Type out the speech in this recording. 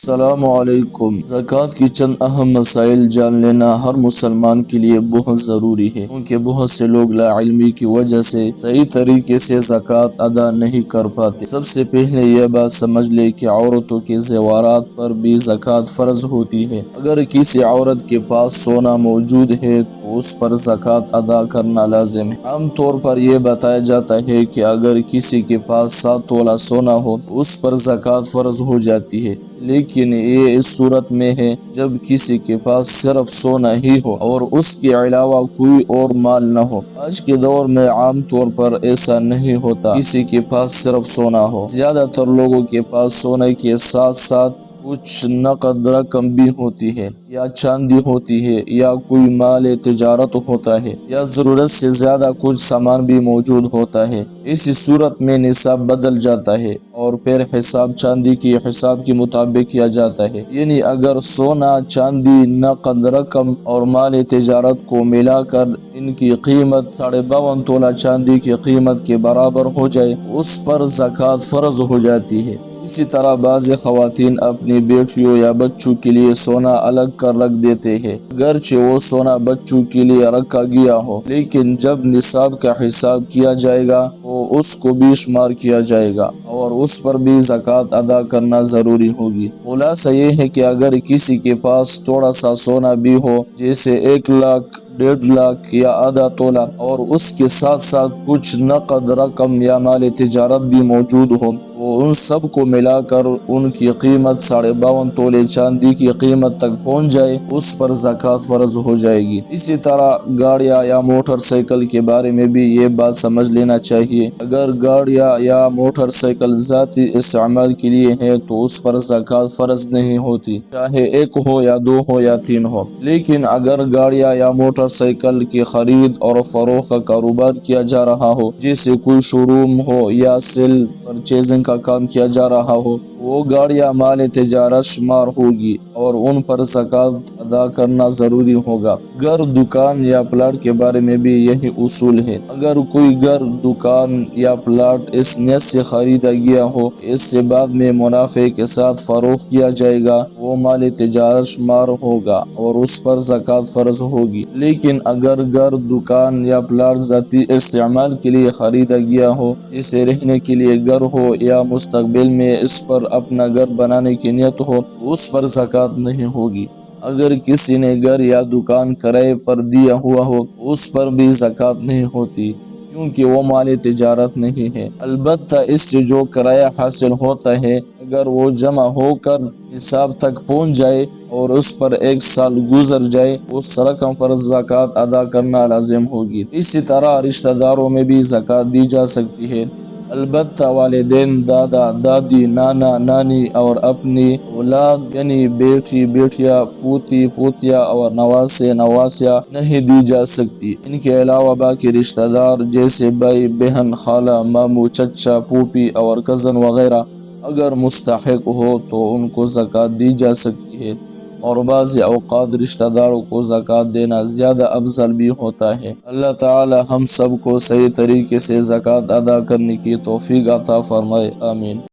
السلام علیکم۔ زکوٰۃ کی چند اہم مسائل جان لینا ہر مسلمان کے لیے بہت ضروری ہے، کیونکہ بہت سے لوگ لا علمی کی وجہ سے صحیح طریقے سے زکوٰۃ ادا نہیں کر پاتے۔ سب سے پہلے یہ بات سمجھ لے کہ عورتوں کے زیورات پر بھی زکوٰۃ فرض ہوتی ہے۔ اگر کسی عورت کے پاس سونا موجود ہے تو اس پر زکوٰۃ ادا کرنا لازم ہے۔ عام طور پر یہ بتایا جاتا ہے کہ اگر کسی کے پاس 7 تولہ سونا ہو تو اس پر زکوٰۃ فرض ہو جاتی ہے، لیکن یہ اس صورت میں ہے جب کسی کے پاس صرف سونا ہی ہو اور اس کے علاوہ کوئی اور مال نہ ہو۔ آج کے دور میں عام طور پر ایسا نہیں ہوتا کسی کے پاس صرف سونا ہو۔ زیادہ تر لوگوں کے پاس سونے کے ساتھ ساتھ کچھ نقد رقم بھی ہوتی ہے، یا چاندی ہوتی ہے، یا کوئی مال تجارت ہوتا ہے، یا ضرورت سے زیادہ کچھ سامان بھی موجود ہوتا ہے۔ اسی صورت میں نصاب بدل جاتا ہے اور پھر حساب چاندی کے حساب کے مطابق کیا جاتا ہے، یعنی اگر سونا، چاندی، نقد رقم اور مال تجارت کو ملا کر ان کی قیمت 52.5 تولہ چاندی کی قیمت کے برابر ہو جائے تو اس پر زکوٰۃ فرض ہو جاتی ہے۔ اسی طرح بعض خواتین اپنی بیٹیوں یا بچوں کے لیے سونا الگ کر رکھ دیتے ہیں، اگرچہ وہ سونا بچوں کے لیے رکھا گیا ہو، لیکن جب نصاب کا حساب کیا جائے گا تو اس کو بھی شمار کیا جائے گا اور اس پر بھی زکوٰۃ ادا کرنا ضروری ہوگی۔ خلاصہ یہ ہے کہ اگر کسی کے پاس تھوڑا سا سونا بھی ہو، جیسے 1 لاکھ، 1.5 لاکھ یا آدھا تولہ، اور اس کے ساتھ ساتھ کچھ نقد رقم یا مال تجارت بھی موجود ہو، تو ان سب کو ملا کر ان کی قیمت 52.5 تولے چاندی کی قیمت تک پہنچ جائے، اس پر زکوٰۃ فرض ہو جائے گی۔ اسی طرح گاڑیاں یا موٹر سائیکل کے بارے میں بھی یہ بات سمجھ لینا چاہیے۔ اگر گاڑیاں یا موٹر سائیکل ذاتی استعمال کے لیے ہے تو اس پر زکوٰۃ فرض نہیں ہوتی، چاہے 1 ہو یا 2 ہو یا 3 ہو۔ لیکن اگر گاڑیاں یا موٹر سائیکل کی خرید اور فروخت کا کاروبار کیا جا رہا ہو، جیسے کوئی شو روم ہو یا سیل پرچیزنگ کا کام کیا جا رہا ہو، وہ گاڑیاں مال تجارت شمار ہوگی اور ان پر زکوٰۃ ادا کرنا ضروری ہوگا۔ گھر، دکان یا پلاٹ کے بارے میں بھی یہی اصول ہے۔ اگر کوئی گھر، دکان یا پلاٹ اس نیت سے خریدا گیا ہو اس سے بعد میں منافع کے ساتھ فروخت کیا جائے گا، وہ مال تجارت شمار ہوگا اور اس پر زکوٰۃ فرض ہوگی۔ لیکن اگر گھر، دکان یا پلاٹ ذاتی استعمال کے لیے خریدا گیا ہو، جیسے رہنے کے لیے گھر ہو یا مستقبل میں اس پر اپنا گھر بنانے کی نیت ہو، تو اس پر زکوٰۃ نہیں ہوگی۔ اگر کسی نے گھر یا دکان کرائے پر دیا ہوا ہو تو اس پر بھی زکوٰۃ نہیں ہوتی، کیونکہ وہ مال تجارت نہیں ہے۔ البتہ اس سے جو کرایہ حاصل ہوتا ہے، اگر وہ جمع ہو کر نصاب تک پہنچ جائے اور اس پر 1 سال گزر جائے، اس رقم پر زکوٰۃ ادا کرنا لازم ہوگی۔ اسی طرح رشتہ داروں میں بھی زکوٰۃ دی جا سکتی ہے، البتہ والدین، دادا دادی، نانا نانی اور اپنی اولاد یعنی بیٹی بیٹیا، پوتی پوتیا اور نواسے نواسیاں نہیں دی جا سکتی۔ ان کے علاوہ باقی رشتہ دار جیسے بھائی، بہن، خالہ، ماموں، چچا، پھوپھی اور کزن وغیرہ اگر مستحق ہو تو ان کو زکوٰۃ دی جا سکتی ہے، اور بعض اوقات رشتہ داروں کو زکوٰۃ دینا زیادہ افضل بھی ہوتا ہے۔ اللہ تعالی ہم سب کو صحیح طریقے سے زکوٰۃ ادا کرنے کی توفیق عطا فرمائے، آمین۔